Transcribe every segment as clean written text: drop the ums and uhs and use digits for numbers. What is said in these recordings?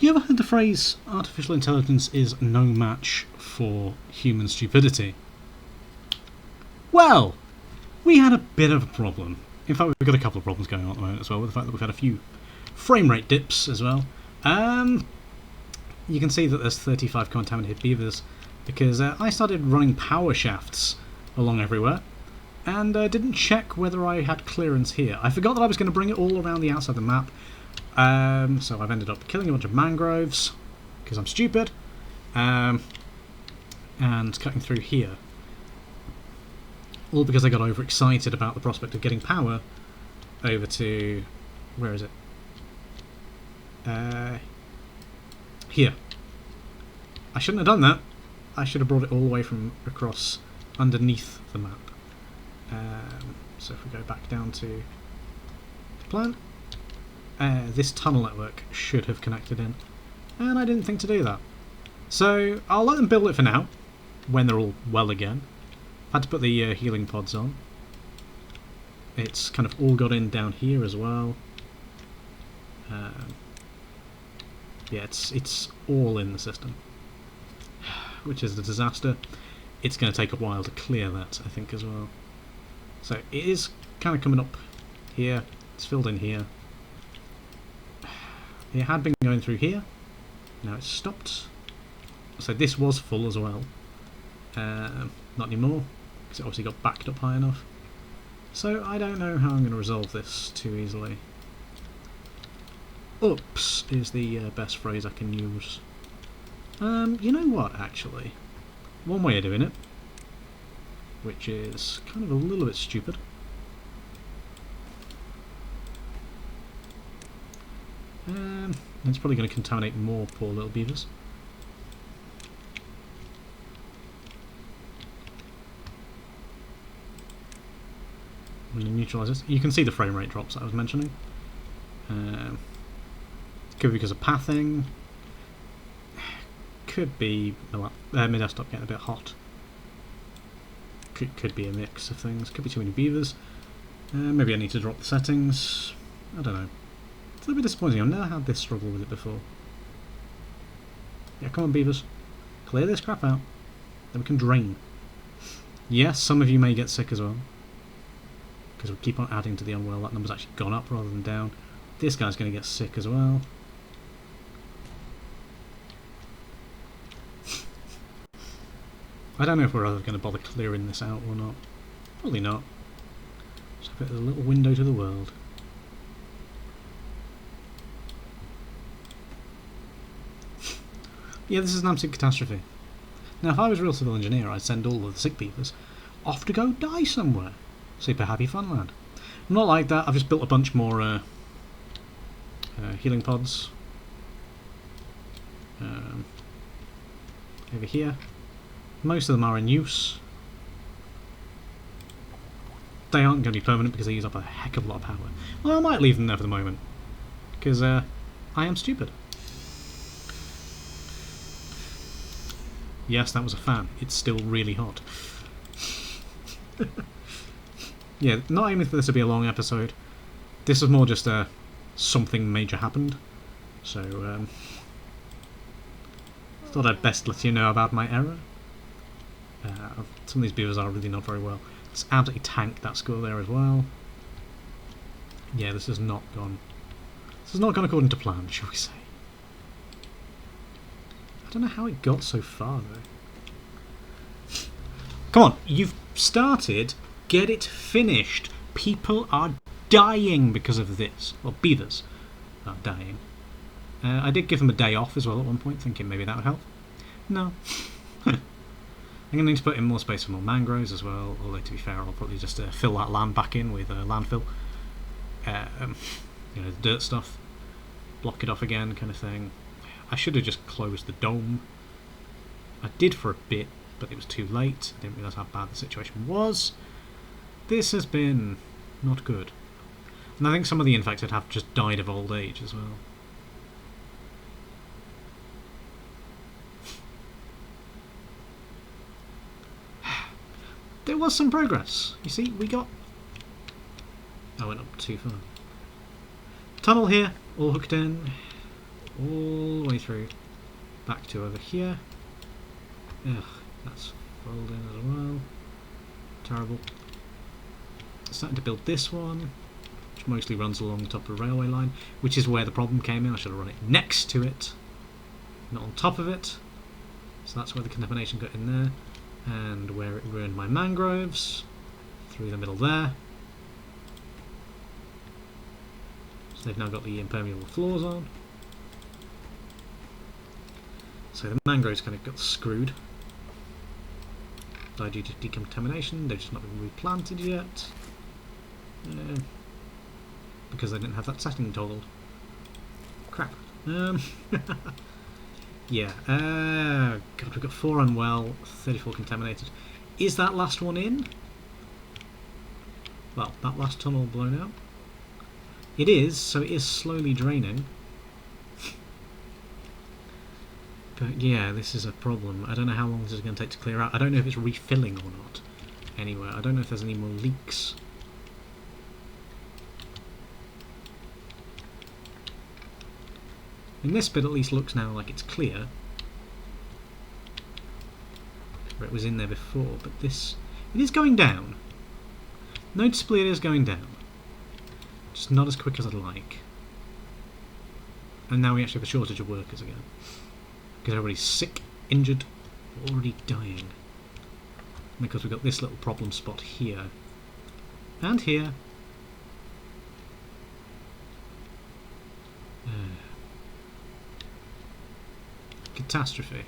You ever heard the phrase, artificial intelligence is no match for human stupidity? Well, we had a bit of a problem. In fact, we've got a couple of problems going on at the moment as well, with the fact that we've had a few frame rate dips as well. You can see that there's 35 contaminated beavers, because I started running power shafts along everywhere, and didn't check whether I had clearance here. I forgot that I was going to bring it all around the outside of the map, so I've ended up killing a bunch of mangroves, because I'm stupid, and cutting through here. All because I got overexcited about the prospect of getting power over to... where is it? Here. I shouldn't have done that. I should have brought it all the way from across underneath the map. So if we go back down to the plan, this tunnel network should have connected in, and I didn't think to do that. So I'll let them build it for now, when they're all well again. I've had to put the healing pods on. It's kind of all got in down here as well. Yeah, it's all in the system, which is a disaster. It's going to take a while to clear that, I think, as well. So it is kind of coming up here. It's filled in here. It had been going through here. Now it's stopped. So this was full as well. Not anymore, because it obviously got backed up high enough. So I don't know how I'm going to resolve this too easily. Oops is the best phrase I can use. You know what, actually? One way of doing it, which is kind of a little bit stupid. It's probably going to contaminate more poor little beavers. I'm going to neutralise this. You can see the frame rate drops that I was mentioning. Could be because of pathing. Could be my desktop getting a bit hot. Could be a mix of things. Could be too many beavers. Maybe I need to drop the settings. I don't know. It's a little bit disappointing. I've never had this struggle with it before. Yeah, come on, beavers. Clear this crap out. Then we can drain. Yes, some of you may get sick as well, because we keep on adding to the unwell. That number's actually gone up rather than down. This guy's going to get sick as well. I don't know if we're ever going to bother clearing this out or not. Probably not. Just have it as a little window to the world. Yeah, this is an absolute catastrophe. Now, if I was a real civil engineer, I'd send all of the sick beavers off to go die somewhere. Super happy fun land. I'm not like that. I've just built a bunch more healing pods over here. Most of them are in use. They aren't going to be permanent because they use up a heck of a lot of power. Well, I might leave them there for the moment, because I am stupid. Yes, that was a fan. It's still really hot. Yeah, not aiming for this to be a long episode. This was more just something major happened. So, thought I'd best let you know about my error. Some of these beavers are really not very well. It's absolutely tanked that score there as well. Yeah, this has not gone. This has not gone according to plan, shall we say? I don't know how it got so far though. Come on, you've started. Get it finished. People are dying because of this. Well, beavers are dying. I did give them a day off as well at one point, thinking maybe that would help. No. I'm going to need to put in more space for more mangroves as well, although to be fair I'll probably just fill that land back in with landfill. You know, the dirt stuff. Block it off again kind of thing. I should have just closed the dome. I did for a bit, but it was too late. I didn't realise how bad the situation was. This has been not good. And I think some of the infected have just died of old age as well. There was some progress. You see, we got... I went up too far. Tunnel here, all hooked in. all the way through back to over here. Ugh, that's folding as well. Terrible. Starting to build this one, which mostly runs along the top of the railway line, which is where the problem came in. I should have run it next to it, not on top of it. So that's where the contamination got in there, and where it ruined my mangroves, through the middle there. So they've now got the impermeable floors on. So the mangroves kind of got screwed. Died due to decontamination. They've just not been replanted yet. Because they didn't have that setting toggled. Crap. Yeah. God, we've got 4 unwell, 34 contaminated. Is that last one in? Well, that last tunnel blown out? It is, so it is slowly draining. But yeah, this is a problem. I don't know how long this is going to take to clear out. I don't know if it's refilling or not anywhere. I don't know if there's any more leaks. And this bit at least looks now like it's clear. Where it was in there before, but this... It is going down. Noticeably it is going down. Just not as quick as I'd like. And now we actually have a shortage of workers again. Because everybody's sick, injured, already dying. And because we've got this little problem spot here. And here. Catastrophe.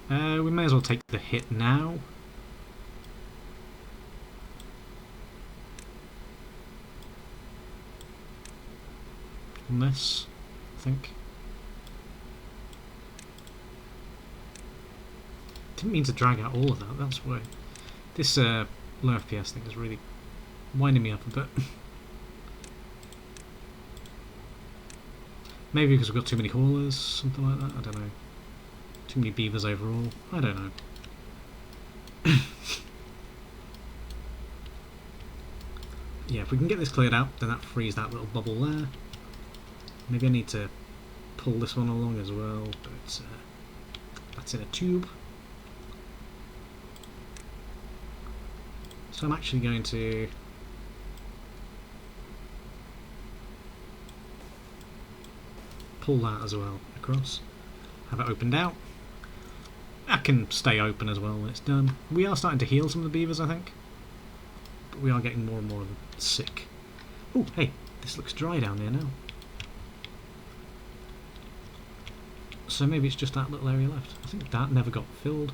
We may as well take the hit now. On this, I think. Didn't mean to drag out all of that, that's why. This low FPS thing is really winding me up a bit. Maybe because we've got too many haulers, something like that, I don't know. Too many beavers overall, I don't know. Yeah, if we can get this cleared out, then that frees that little bubble there. Maybe I need to pull this one along as well, but that's in a tube. So I'm actually going to pull that as well across, have it opened out. That can stay open as well when it's done. We are starting to heal some of the beavers, I think, but we are getting more and more of them sick. Oh, hey, this looks dry down there now. So maybe it's just that little area left. I think that never got filled.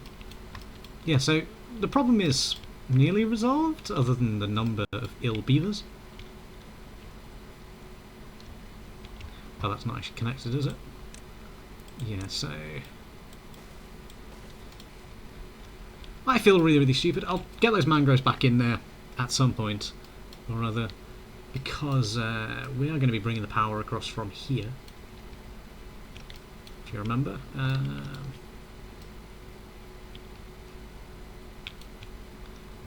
Yeah, so the problem is nearly resolved, other than the number of ill beavers. Oh, that's not actually connected, is it? Yeah, so... I feel really, really stupid. I'll get those mangroves back in there at some point or other, because we are going to be bringing the power across from here. If you remember.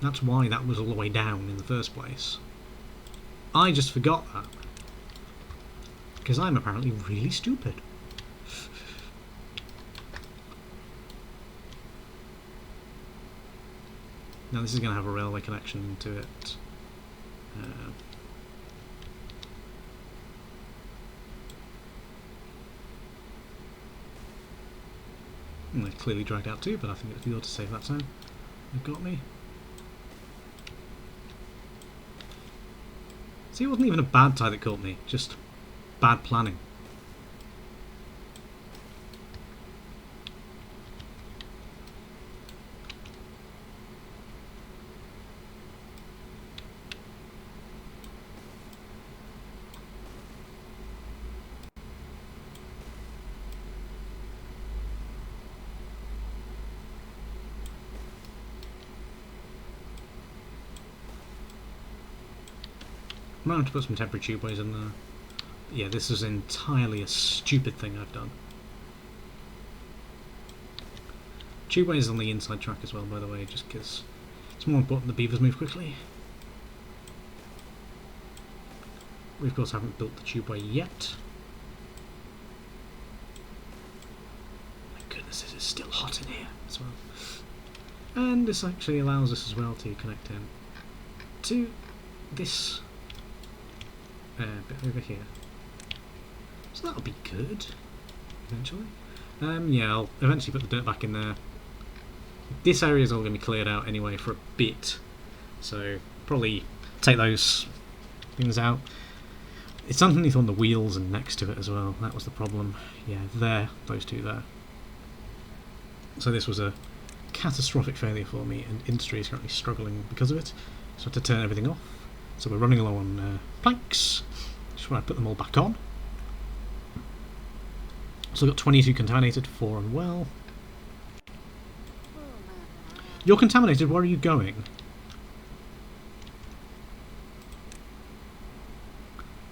That's why that was all the way down in the first place. I just forgot that. Because I'm apparently really stupid. Now this is going to have a railway connection to it. And they've clearly dragged out too, but I think it's the to save that time. They've got me. See, it wasn't even a bad tie that caught me, just bad planning. I'm going to put some temporary tubeways in there. Yeah, this is entirely a stupid thing I've done. Tubeways on the inside track as well, by the way, just because it's more important the beavers move quickly. We of course haven't built the tubeway yet. This is still hot in here as well. And this actually allows us as well to connect in to this bit over here. So that'll be good, eventually. Yeah, I'll eventually put the dirt back in there. This area is all going to be cleared out anyway for a bit, so probably take those things out. It's underneath on the wheels and next to it as well. That was the problem. Yeah, there, those two there. So this was a catastrophic failure for me, and industry is currently struggling because of it. So I had to turn everything off. So we're running low on planks. Just want to put them all back on. So I've got 22 contaminated, 4 unwell. You're contaminated, where are you going?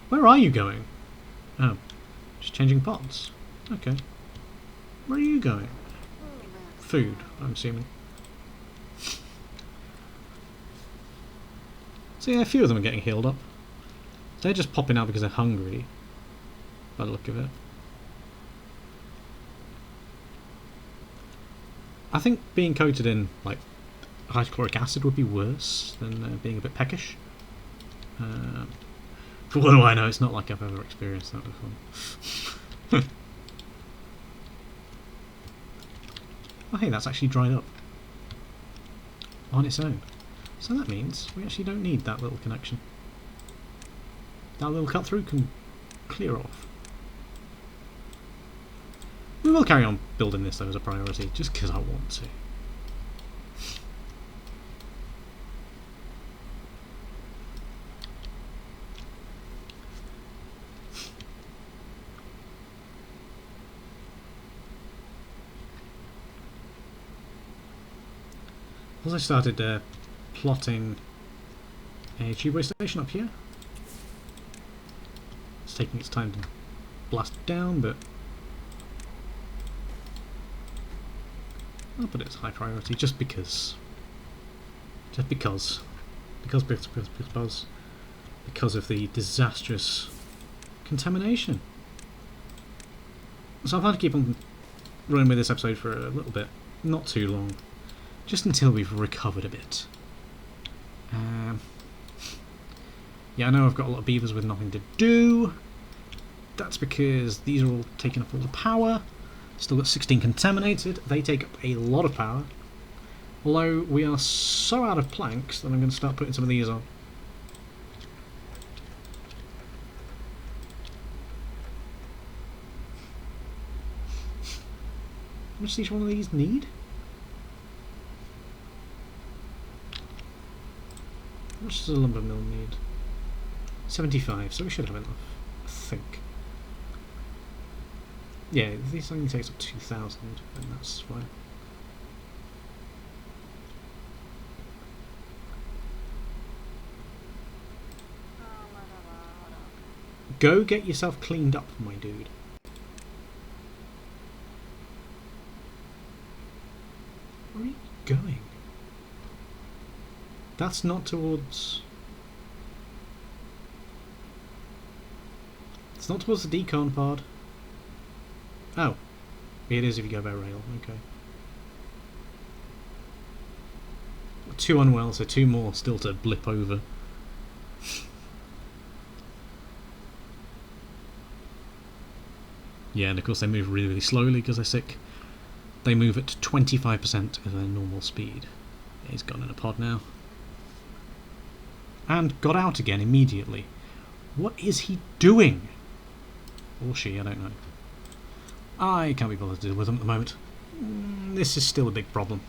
Where are you going? Oh, just changing pots. Okay. Where are you going? Food, I'm assuming. So yeah, a few of them are getting healed up. They're just popping out because they're hungry, by the look of it. I think being coated in like hydrochloric acid would be worse than being a bit peckish. For what do I know, it's not like I've ever experienced that before. Oh hey, that's actually dried up on its own. So that means we actually don't need that little connection. That little cut through can clear off. We will carry on building this though as a priority, just because I want to. Also started plotting a tubeway station up here. It's taking its time to blast down, but I'll put it as high priority just because. Just because. Because of the disastrous contamination. So I've had to keep on running with this episode for a little bit, not too long, just until we've recovered a bit. Yeah, I know I've got a lot of beavers with nothing to do. That's because these are all taking up all the power. Still got 16 contaminated. They take up a lot of power. Although we are so out of planks that I'm going to start putting some of these on. How much does each one of these need? How much does a lumber mill need? 75, so we should have enough, I think. Yeah, this only takes up 2,000, and that's fine. Go get yourself cleaned up, my dude. Where are you going? That's not towards... It's not towards the decon pod. Oh. It is if you go by rail, okay. 2 unwell, so 2 more still to blip over. Yeah, and of course they move really, really slowly because they're sick. They move at 25% of their normal speed. Yeah, he's gone in a pod now. And got out again immediately. What is he doing? Or she, I don't know. I can't be bothered to deal with them at the moment. This is still a big problem.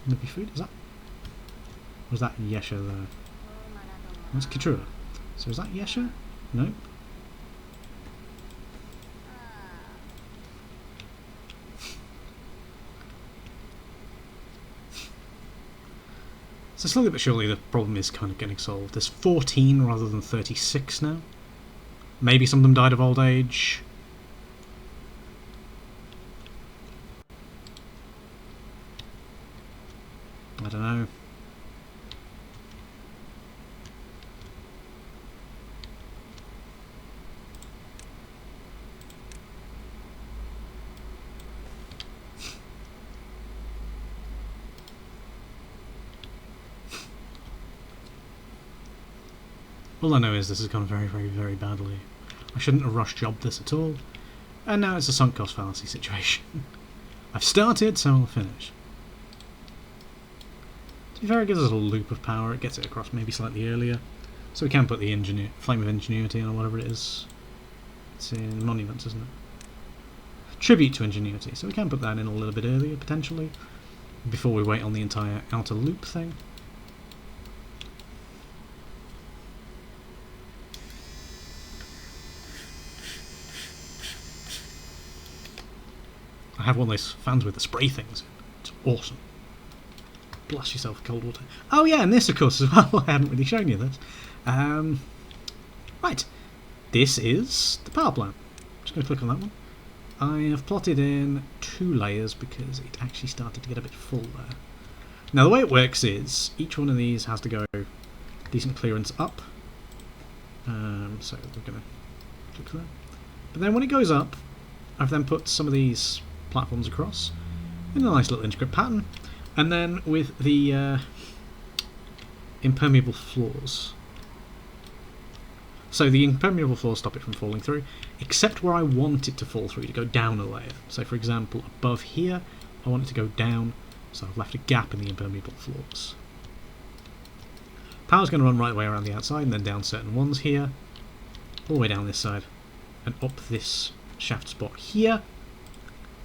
Maybe food? Is that? Or is that Yesha there? That's Kitrua. So is that Yesha? Nope. So slowly but surely the problem is kind of getting solved. There's 14 rather than 36 now. Maybe some of them died of old age. I don't know. All I know is this has gone very, very, very badly. I shouldn't have rush jobbed this at all. And now it's a sunk cost fallacy situation. I've started, so I'll finish. To be fair, it gives us a loop of power. It gets it across maybe slightly earlier. So we can put the Flame of Ingenuity on, or whatever it is. It's in Monuments, isn't it? Tribute to Ingenuity. So we can put that in a little bit earlier, potentially, before we wait on the entire outer loop thing. I have one of those fans with the spray things. It's awesome. Blast yourself with cold water. Oh yeah, and this of course as well. I haven't really shown you this. Right. This is the power plant. Just going to click on that one. I have plotted in 2 layers because it actually started to get a bit full there. Now the way it works is each one of these has to go decent clearance up. So we're going to click there. But then when it goes up, I've then put some of these platforms across in a nice little intricate pattern, and then with the impermeable floors. So the impermeable floors stop it from falling through, except where I want it to fall through, to go down a layer. So for example, above here, I want it to go down, so I've left a gap in the impermeable floors. Power's going to run right the way around the outside, and then down certain ones here, all the way down this side, and up this shaft spot here.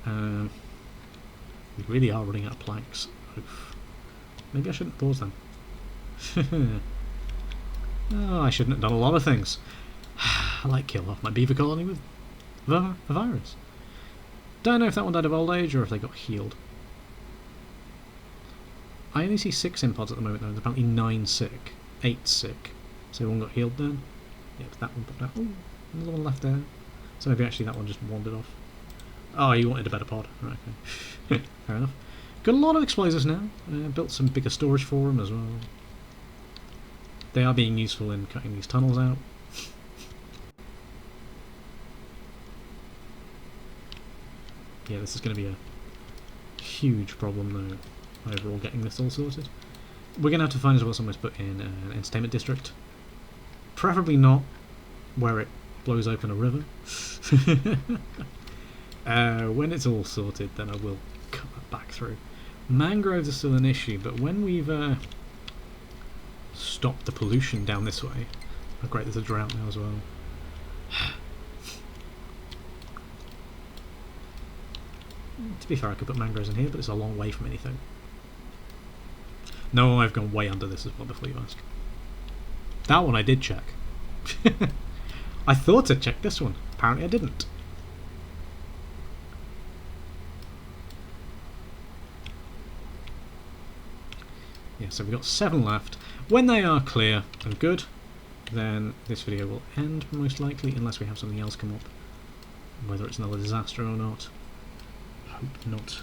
We really are running out of planks. Oof. Maybe I shouldn't pause them. Oh, I shouldn't have done a lot of things. I like kill off my beaver colony with a virus. Don't know if that one died of old age or if they got healed. I only see 6 impods at the moment though, and apparently 9 sick. 8 sick. So one got healed then. Yeah, but that one popped out. Oh, another one left there. So maybe actually that one just wandered off. Oh, you wanted a better pod. Right, okay. Fair enough. Got a lot of explosives now. Built some bigger storage for them as well. They are being useful in cutting these tunnels out. Yeah, this is going to be a huge problem though, overall getting this all sorted. We're going to have to find as well somewhere to put in an entertainment district. Preferably not where it blows open a river. When it's all sorted, then I will cut that back through. Mangroves are still an issue, but when we've stopped the pollution down this way... Oh great, there's a drought now as well. To be fair, I could put mangroves in here, but it's a long way from anything. No, I've gone way under this as well, before you ask. That one I did check. I thought I'd checked this one. Apparently I didn't. Yeah, so we've got 7 left. When they are clear and good, then this video will end, most likely, unless we have something else come up. Whether it's another disaster or not. Hope not.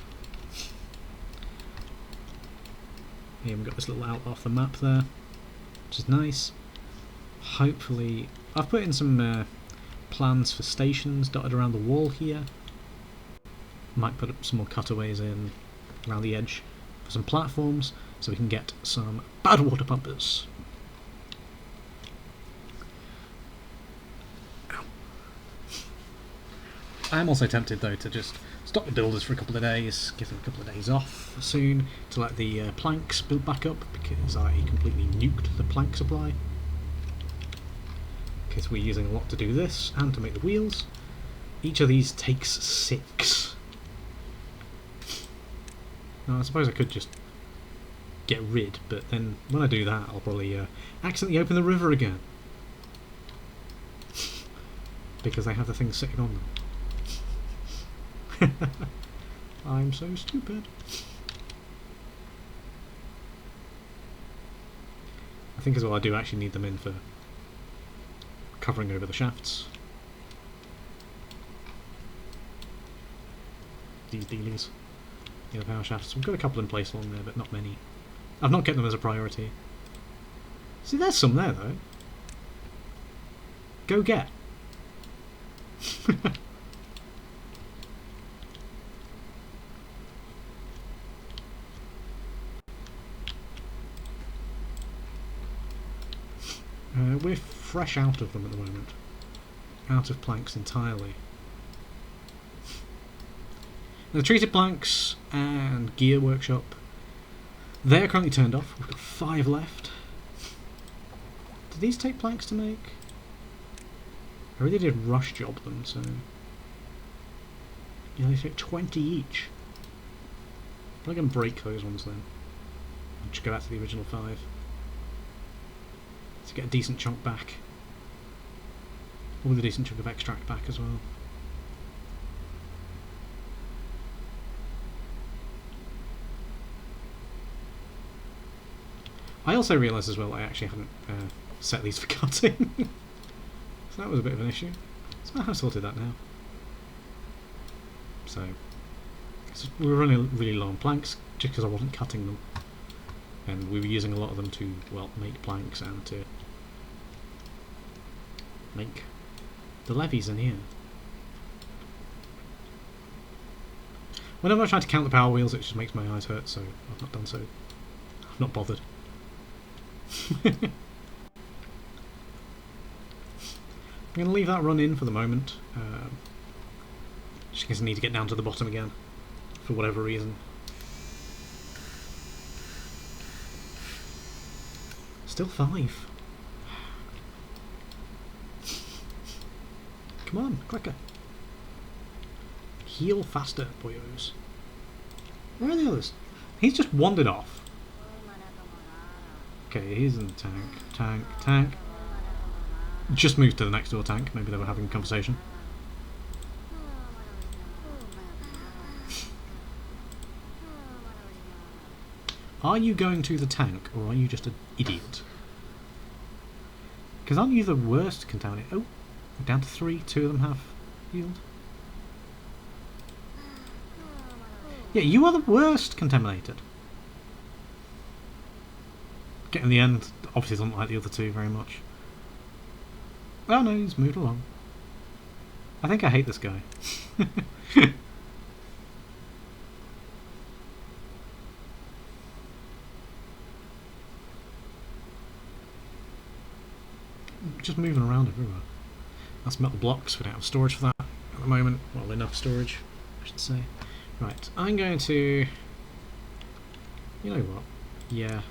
Here we've got this little out off the map there, which is nice. Hopefully, I've put in some plans for stations dotted around the wall here. Might put up some more cutaways in around the edge for some platforms, so we can get some bad water pumpers. I am also tempted though to just stop the builders for a couple of days, give them a couple of days off soon to let the planks build back up, because I completely nuked the plank supply. Because we're using a lot to do this and to make the wheels. Each of these takes 6. Now I suppose I could just get rid, but then when I do that I'll probably accidentally open the river again. Because they have the things sitting on them. I'm so stupid. I think as well I do actually need them in for covering over the shafts. These dealies. The power shafts. We've got a couple in place along there, but not many. I've not kept them as a priority. See, there's some there though. Go get. We're fresh out of them at the moment. Out of planks entirely. Now, the treated planks and gear workshop, they're currently turned off. We've got 5 left. Do these take planks to make? I really did rush job them, so... yeah, they take 20 each. I'm going to break those ones then. I'll just go back to the original 5. To get a decent chunk back. With a decent chunk of extract back as well. I also realised as well I actually haven't set these for cutting. So that was a bit of an issue. So I have sorted that now. So we were running really low on planks just because I wasn't cutting them. And we were using a lot of them to, well, make planks and to make the levees in here. Whenever I try to count the power wheels, it just makes my eyes hurt, so I've not done so. I've not bothered. I'm going to leave that run in for the moment. Just in case I need to get down to the bottom again, for whatever reason. Still 5. Come on, quicker. Heal faster, boyos. Where are the others? He's just wandered off. Okay, he's in the tank. Just moved to the next door tank. Maybe they were having a conversation. Are you going to the tank, or are you just an idiot? Because aren't you the worst contaminated? Oh, we're down to 3. 2 of them have healed. Yeah, you are the worst contaminated. Getting the end obviously doesn't like the other 2 very much. Oh no, he's moved along. I think I hate this guy. Just moving around everywhere. That's metal blocks. We don't have storage for that at the moment. Well, enough storage, I should say. Right, I'm going to... you know what? Yeah.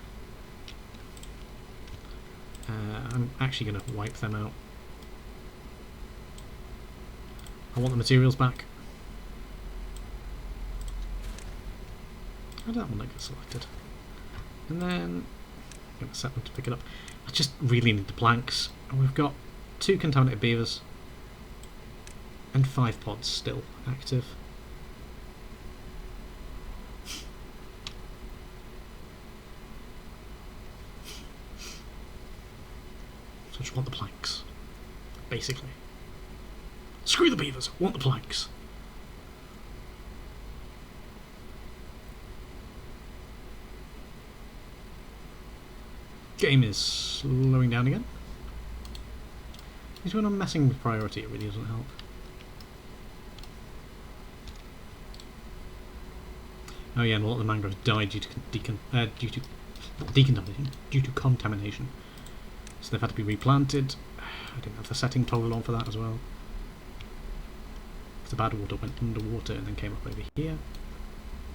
I'm actually going to wipe them out. I want the materials back. How did that one not get selected? And then I'm going to set them to pick it up. I just really need the planks. And we've got 2 contaminated beavers and 5 pods still active. So I just want the planks, basically. Screw the beavers, I want the planks. Game is slowing down again. When I'm messing with priority, it really doesn't help. Oh yeah, and a lot of the mangroves died due to due to contamination. So they've had to be replanted. I didn't have the setting toggled on for that as well. The bad water went underwater and then came up over here.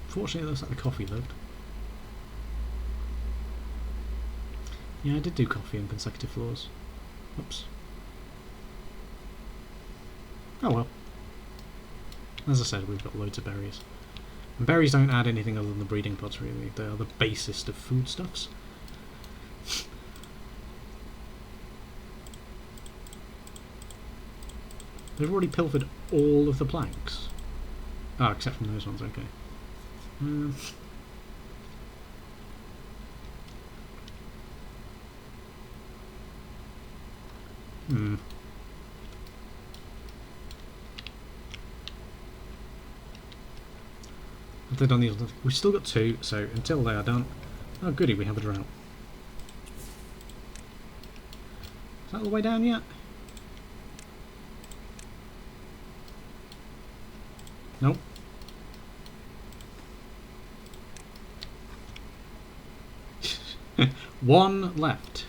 Fortunately, it looks like the coffee lived. Yeah, I did do coffee on consecutive floors. Oops. Oh well. As I said, we've got loads of berries. And berries don't add anything other than the breeding pods, really. They are the basest of foodstuffs. They've already pilfered all of the planks. Ah, except from those ones, okay. Have they done these? We've still got 2, so until they are done... oh goody, we have a drought. Is that all the way down yet? Nope. One left.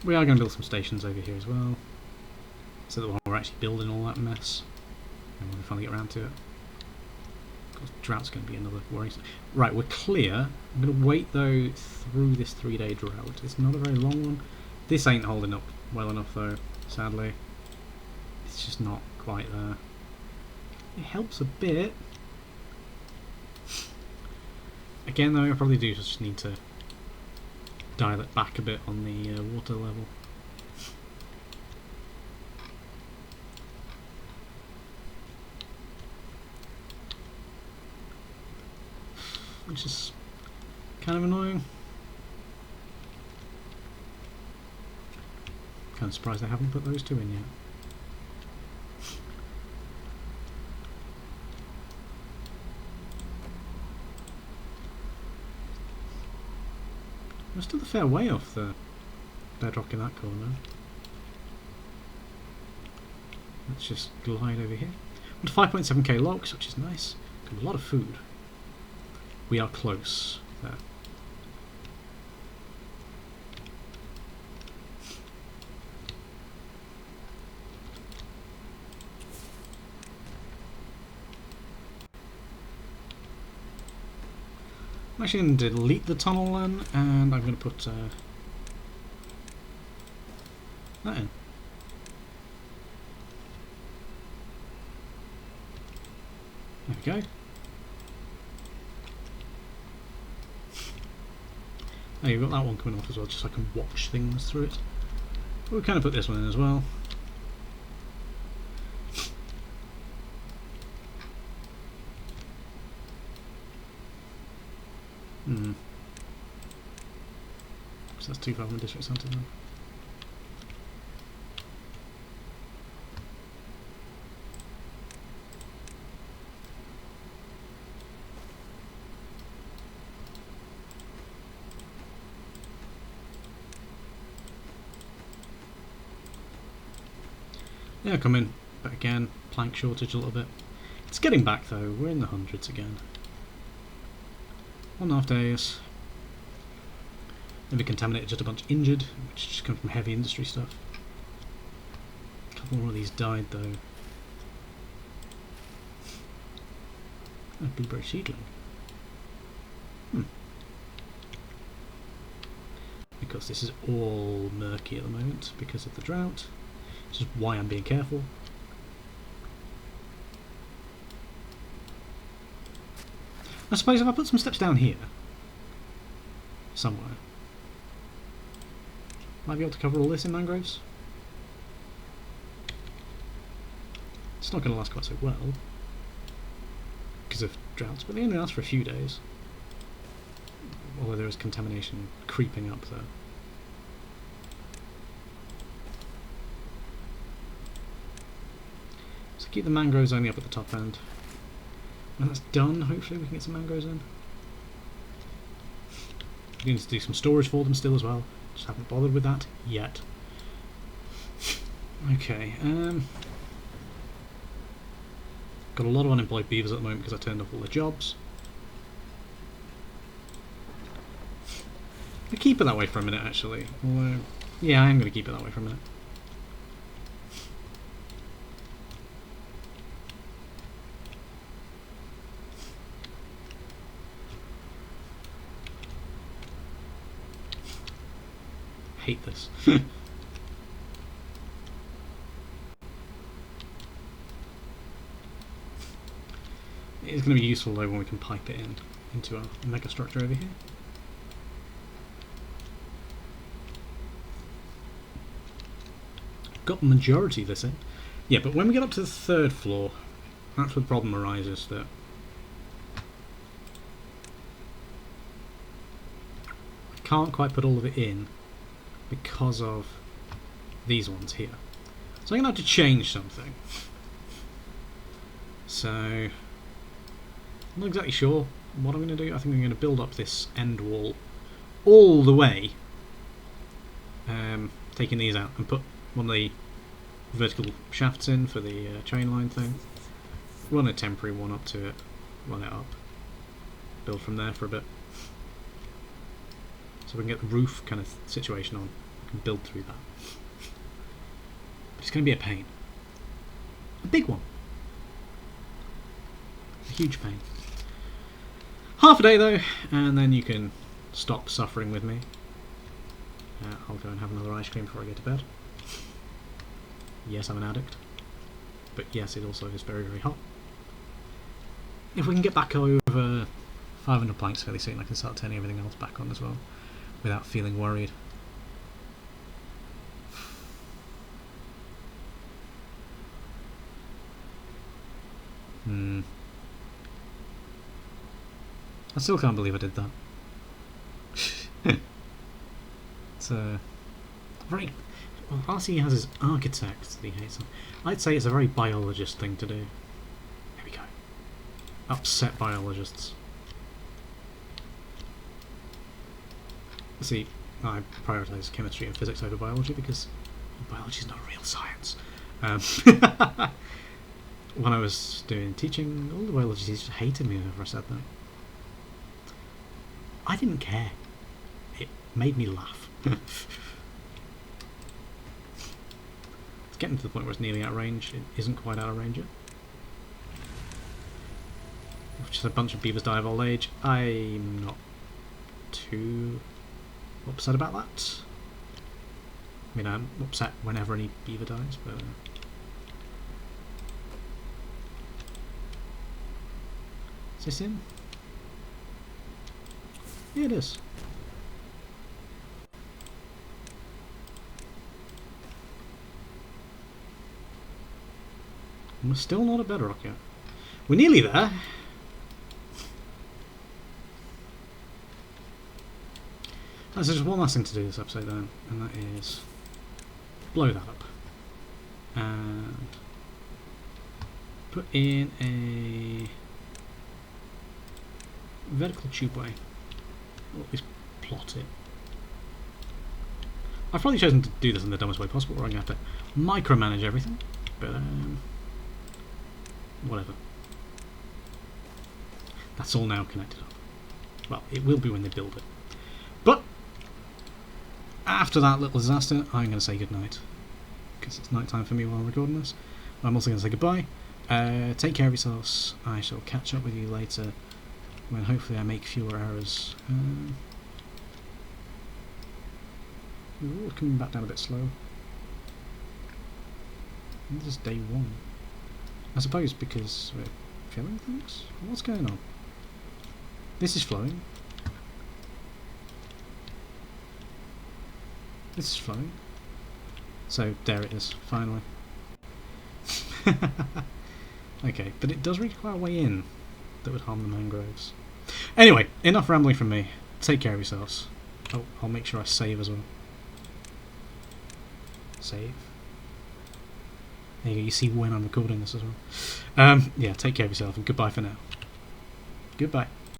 We are going to build some stations over here as well, so that when we're actually building all that mess, and when we finally get around to it. Of course, drought's going to be another worry. Right, we're clear. I'm going to wait though through this 3-day drought. It's not a very long one. This ain't holding up well enough though, sadly. It's just not quite there. It helps a bit. Again though, I probably do just need to dial it back a bit on the water level. Which is kind of annoying. Kind of surprised they haven't put those two in yet. We're still a fair way off the bedrock in that corner. Let's just glide over here. We're 5.7k logs, which is nice. Got a lot of food. We are close there. I'm actually going to delete the tunnel then, and I'm going to put that in. There we go. Oh, you've got that one coming off as well, just so I can watch things through it. We'll kind of put this one in as well. So that's too far from the district centre then. Yeah, come in, but again, plank shortage a little bit. It's getting back though, we're in the hundreds again. 1.5 days. Maybe contaminated, just a bunch injured, which just come from heavy industry stuff. A couple more of these died though. A blueberry seedling. Because this is all murky at the moment because of the drought. Which is why I'm being careful. I suppose if I put some steps down here, somewhere, might be able to cover all this in mangroves. It's not going to last quite so well because of droughts, but they only last for a few days. Although there is contamination creeping up there. So keep the mangroves only up at the top end. When that's done, hopefully we can get some mangroves in. We need to do some storage for them still as well. Just haven't bothered with that yet. Okay, got a lot of unemployed beavers at the moment because I turned off all the jobs. I'll keep it that way for a minute actually. Although, yeah, I am going to keep it that way for a minute. Hate this. It's going to be useful though when we can pipe it in into our mega structure over here. Got the majority of this in. Yeah, but when we get up to the 3rd floor, that's where the problem arises that I can't quite put all of it in because of these ones here. So I'm going to have to change something. So I'm not exactly sure what I'm going to do. I think I'm going to build up this end wall all the way, taking these out and put one of the vertical shafts in for the chain line thing. Run a temporary one up to it, run it up, build from there for a bit. So we can get the roof kind of situation on. We can build through that. But it's going to be a pain. A big one. A huge pain. Half a day though, and then you can stop suffering with me. I'll go and have another ice cream before I go to bed. Yes, I'm an addict. But yes, it also is very, very hot. If we can get back over 500 planks fairly soon, I can start turning everything else back on as well, without feeling worried. I still can't believe I did that. It's very... Well, whilst he has his architect that he hates, I'd say it's a very biologist thing to do. There we go. Upset biologists. See, I prioritise chemistry and physics over biology because biology is not real science. When I was doing teaching, all the biology teachers hated me whenever I said that. I didn't care. It made me laugh. It's getting to the point where it's nearly out of range. It isn't quite out of range yet. Just a bunch of beavers die of old age. I'm not too upset about that. I mean, I'm upset whenever any beaver dies, but... Is this in? Yeah, it is. And we're still not at bedrock yet. We're nearly there. There's just one last thing to do this episode then, and that is blow that up. And put in a vertical tubeway. Or at least plot it. I've probably chosen to do this in the dumbest way possible, where I'm going to have to micromanage everything, but whatever. That's all now connected up. Well, it will be when they build it. But after that little disaster, I'm going to say goodnight, because it's night time for me while I'm recording this. I'm also going to say goodbye. Take care of yourselves. I shall catch up with you later, when hopefully I make fewer errors. We're coming back down a bit slow. This is day 1. I suppose because we're filling things? What's going on? This is flowing. This is flowing. So there it is, finally. Okay, but it does reach quite a way in that would harm the mangroves. Anyway, enough rambling from me. Take care of yourselves. Oh, I'll make sure I save as well. Save. There you go, you see when I'm recording this as well. Yeah, take care of yourself and goodbye for now. Goodbye.